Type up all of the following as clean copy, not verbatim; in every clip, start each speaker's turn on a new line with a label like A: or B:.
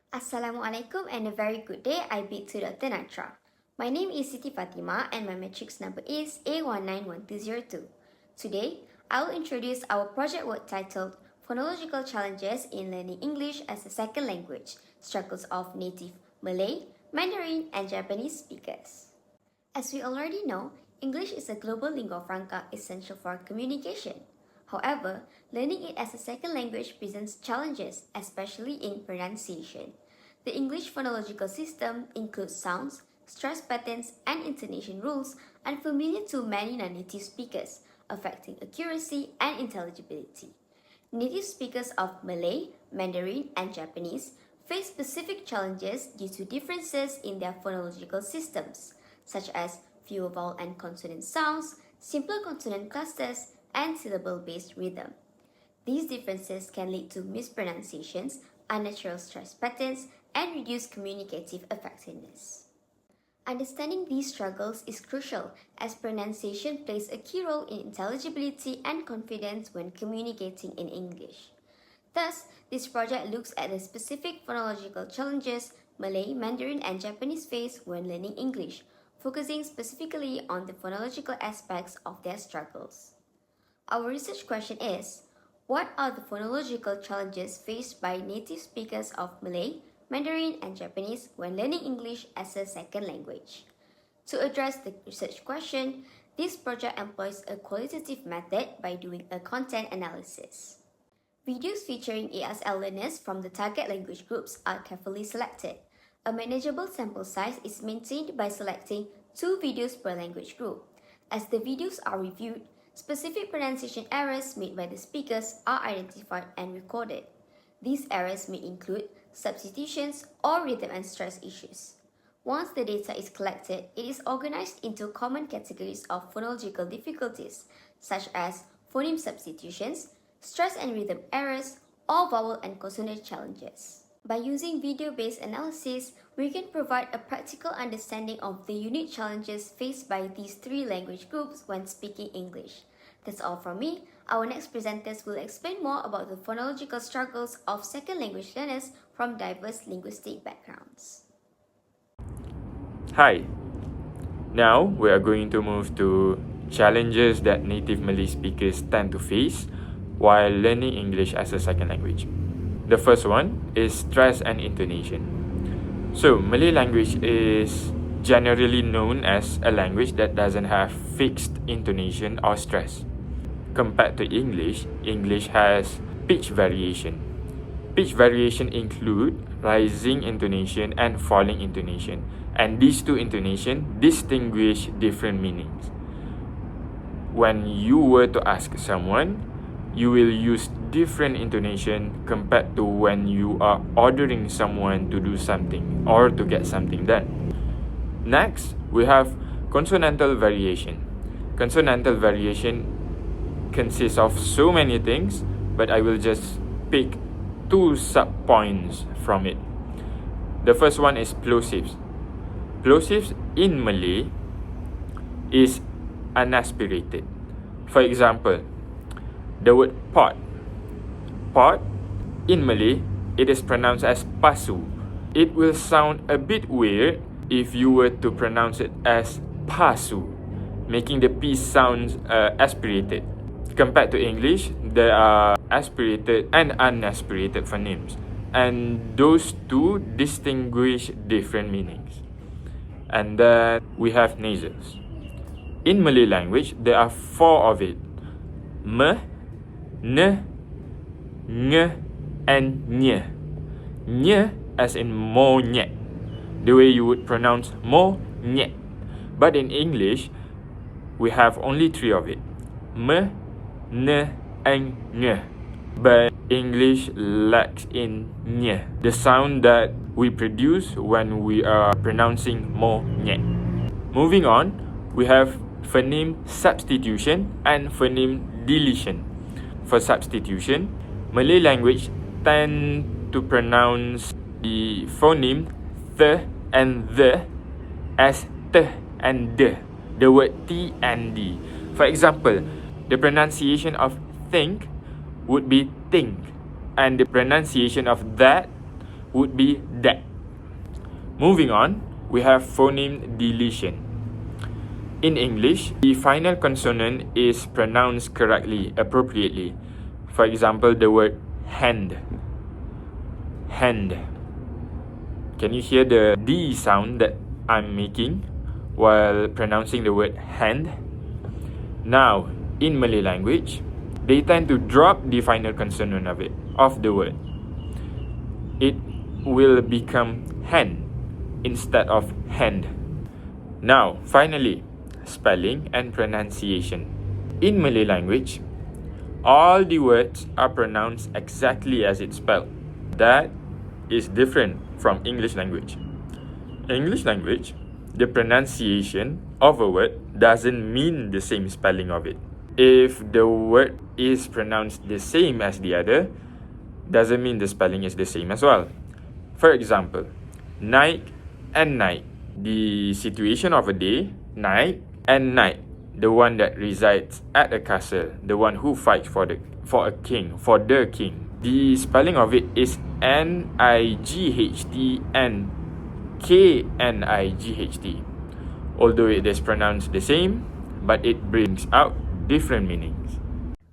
A: Assalamualaikum and a very good day. I bid to Dr. Natra. My name is Siti Fatima and my matrix number is A191202. Today, I will introduce our project work titled Phonological Challenges in Learning English as a Second Language, Struggles of Native Malay, Mandarin, and Japanese Speakers. As we already know, English is a global lingua franca essential for communication. However, learning it as a second language presents challenges, especially in pronunciation. The English phonological system includes sounds, stress patterns, and intonation rules unfamiliar to many non-native speakers, affecting accuracy and intelligibility. Native speakers of Malay, Mandarin, and Japanese face specific challenges due to differences in their phonological systems, such as fewer vowel and consonant sounds, simpler consonant clusters, and syllable-based rhythm. These differences can lead to mispronunciations, unnatural stress patterns, and reduced communicative effectiveness. Understanding these struggles is crucial as pronunciation plays a key role in intelligibility and confidence when communicating in English. Thus, this project looks at the specific phonological challenges Malay, Mandarin, and Japanese face when learning English, focusing specifically on the phonological aspects of their struggles. Our research question is, what are the phonological challenges faced by native speakers of Malay, Mandarin, and Japanese when learning English as a second language? To address the research question, this project employs a qualitative method by doing a content analysis. Videos featuring ASL learners from the target language groups are carefully selected. A manageable sample size is maintained by selecting 2 videos per language group. As the videos are reviewed, specific pronunciation errors made by the speakers are identified and recorded. These errors may include substitutions or rhythm and stress issues. Once the data is collected, it is organized into common categories of phonological difficulties, such as phoneme substitutions, stress and rhythm errors, or vowel and consonant challenges. By using video-based analysis, we can provide a practical understanding of the unique challenges faced by these 3 language groups when speaking English. That's all from me. Our next presenters will explain more about the phonological struggles of second language learners from diverse linguistic backgrounds.
B: Hi. Now we are going to move to challenges that native Malay speakers tend to face while learning English as a second language. The first one is stress and intonation. So, Malay language is generally known as a language that doesn't have fixed intonation or stress. Compared to English, English has pitch variation. Pitch variation include rising intonation and falling intonation, and these 2 intonations distinguish different meanings. When you were to ask someone, you will use different intonation compared to when you are ordering someone to do something or to get something done. Next, we have consonantal variation. Consonantal variation consists of so many things, but I will just pick 2 sub-points from it. The first one is plosives. Plosives in Malay is unaspirated. For example, the word pot. Pot, in Malay, it is pronounced as pasu. It will sound a bit weird if you were to pronounce it as pasu, making the P sound aspirated. Compared to English, there are aspirated and unaspirated phonemes, and those 2 distinguish different meanings. And then we have nasals. In Malay language, there are 4 of it: m, n, ng, and ny. Ny as in monyet, the way you would pronounce monyet. But in English, we have only 3 of it: m, n, and ng. But English lacks in ny, the sound that we produce when we are pronouncing monyet. Moving on, we have phoneme substitution and phoneme deletion. For substitution, Malay language tend to pronounce the phoneme th and the as t and d, the word t and d. For example, the pronunciation of think would be think, and the pronunciation of that would be that. Moving on, we have phoneme deletion. In English, the final consonant is pronounced correctly, appropriately. For example, the word hand. Hand. Can you hear the D sound that I'm making while pronouncing the word hand? Now, in Malay language, they tend to drop the final consonant of the word. It will become hand instead of hand. Now, finally, spelling and pronunciation. In Malay language, all the words are pronounced exactly as it's spelled. That is different from English language. English language, the pronunciation of a word doesn't mean the same spelling of it. If the word is pronounced the same as the other, doesn't mean the spelling is the same as well. For example, night and night. The situation of a day, night and night. The one that resides at a castle, the one who fights for the king. The spelling of it is Night and Knight. Although it is pronounced the same, but it brings out different meanings.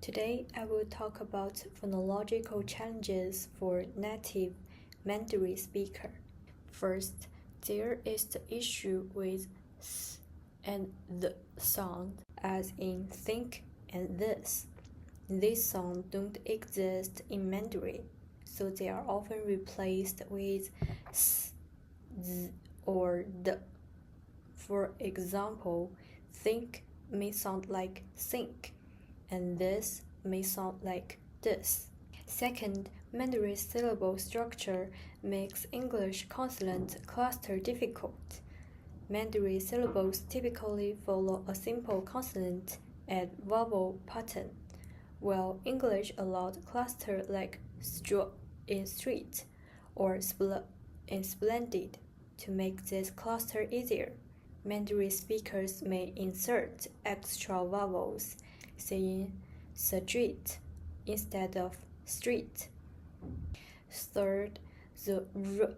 C: Today, I will talk about phonological challenges for native Mandarin speaker. First, there is the issue with s and the sound, as in think and this. These sounds don't exist in Mandarin, so they are often replaced with s, z, or d. For example, think may sound like think, and this may sound like this. Second, Mandarin syllable structure makes English consonant cluster difficult. Mandarin syllables typically follow a simple consonant and vowel pattern, while English allowed cluster like in street or in splendid to make this cluster easier. Mandarin speakers may insert extra vowels, saying street instead of street. Third, the r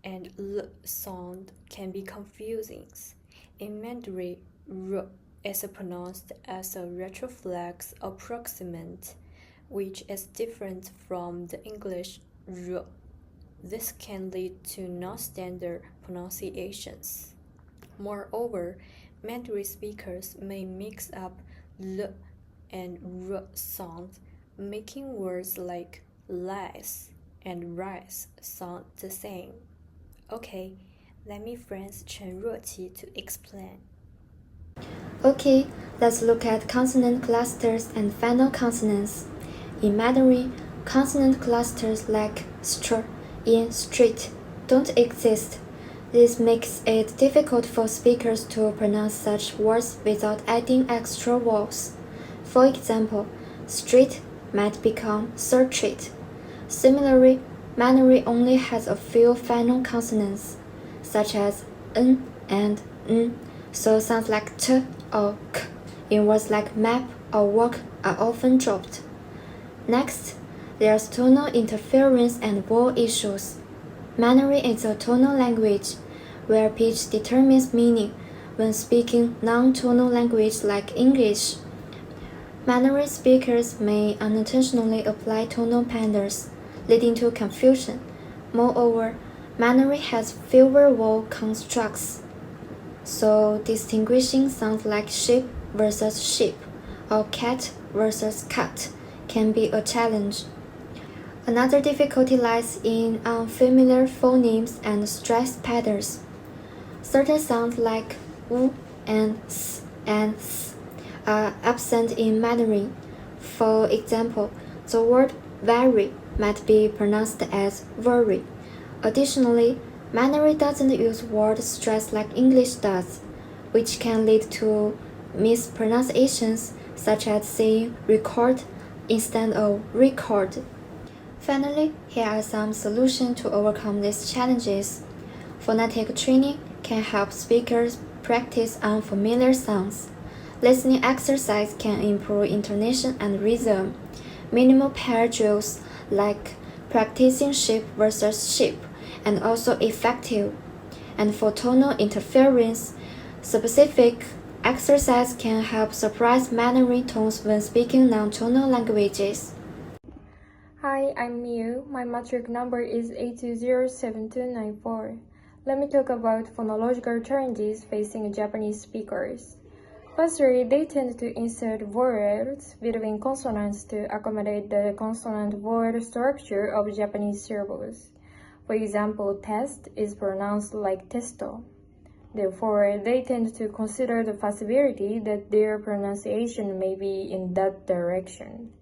C: and l sound can be confusing. In Mandarin, r is pronounced as a retroflex approximant, which is different from the English r. This can lead to non-standard pronunciations. Moreover, Mandarin speakers may mix up l and r sounds, making words like lice and rice sound the same. Okay, let me friends Chen Ruoqi to explain.
A: Okay, let's look at consonant clusters and final consonants. In Mandarin, consonant clusters like str in street don't exist. This makes it difficult for speakers to pronounce such words without adding extra vowels. For example, street might become street. Similarly, Mandarin only has a few final consonants, such as n and n, so sounds like t or k in words like map or walk are often dropped. Next, there's tonal interference and vowel issues. Mandarin is a tonal language, where pitch determines meaning when speaking non-tonal language like English. Mandarin speakers may unintentionally apply tonal patterns, leading to confusion. Moreover, Mandarin has fewer vowel constructs, so distinguishing sounds like sheep versus sheep or cat versus cat can be a challenge. Another difficulty lies in unfamiliar phonemes and stress patterns. Certain sounds like w and s are absent in Mandarin. For example, the word very might be pronounced as very. Additionally, Mandarin doesn't use word stress like English does, which can lead to mispronunciations such as saying record instead of record. Finally, here are some solutions to overcome these challenges. Phonetic training can help speakers practice unfamiliar sounds. Listening exercise can improve intonation and rhythm. Minimal pair drills like practicing sheep versus sheep and also effective. And for tonal interference, specific exercise can help suppress Mandarin tones when speaking non-tonal languages.
D: Hi, I'm Miu. My matric number is 8207294. Let me talk about phonological challenges facing Japanese speakers. Firstly, they tend to insert vowels between consonants to accommodate the consonant-vowel structure of Japanese syllables. For example, test is pronounced like testo. Therefore, they tend to consider the possibility that their pronunciation may be in that direction.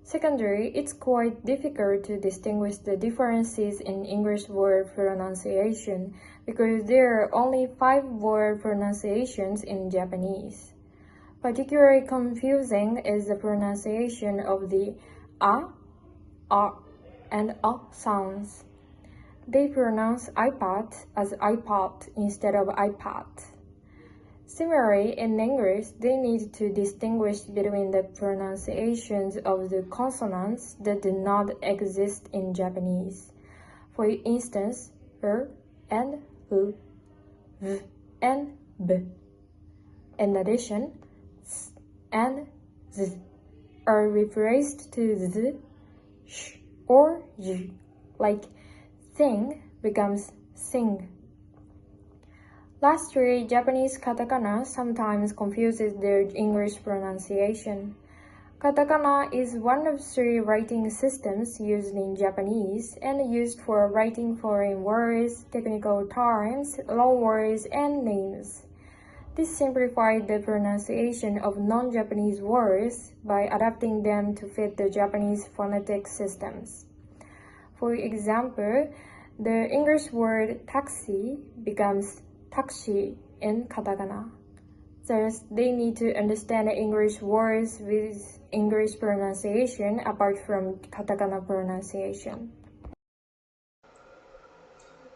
D: Secondly, it's quite difficult to distinguish the differences in English word pronunciation because there are only 5 word pronunciations in Japanese. Particularly confusing is the pronunciation of the a, and sounds. They pronounce iPad as iPod instead of iPad. Similarly, in English, they need to distinguish between the pronunciations of the consonants that do not exist in Japanese. For instance, and v and b. In addition, s and z are replaced to z, sh, or j, like thing becomes sing. Lastly, Japanese katakana sometimes confuses their English pronunciation. Katakana is one of 3 writing systems used in Japanese and used for writing foreign words, technical terms, loan words, and names. This simplified the pronunciation of non-Japanese words by adapting them to fit the Japanese phonetic systems. For example, the English word taxi becomes taxi in katakana. Thus, they need to understand English words with English pronunciation apart from katakana pronunciation.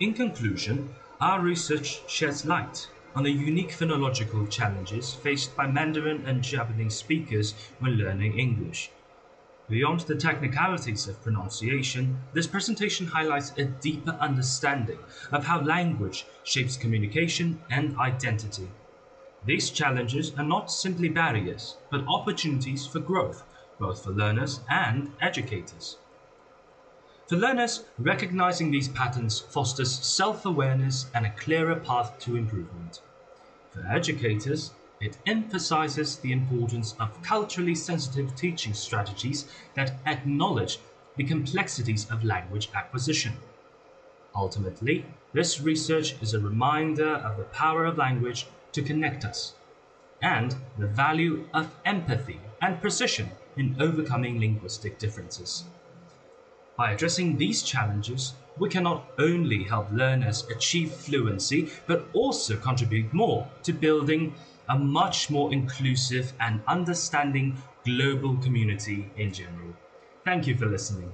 E: In conclusion, our research sheds light on the unique phonological challenges faced by Mandarin and Japanese speakers when learning English. Beyond the technicalities of pronunciation, this presentation highlights a deeper understanding of how language shapes communication and identity. These challenges are not simply barriers, but opportunities for growth, both for learners and educators. For learners, recognizing these patterns fosters self-awareness and a clearer path to improvement. For educators, it emphasizes the importance of culturally sensitive teaching strategies that acknowledge the complexities of language acquisition. Ultimately, this research is a reminder of the power of language to connect us and the value of empathy and precision in overcoming linguistic differences. By addressing these challenges, we can not only help learners achieve fluency, but also contribute more to building a much more inclusive and understanding global community in general. Thank you for listening.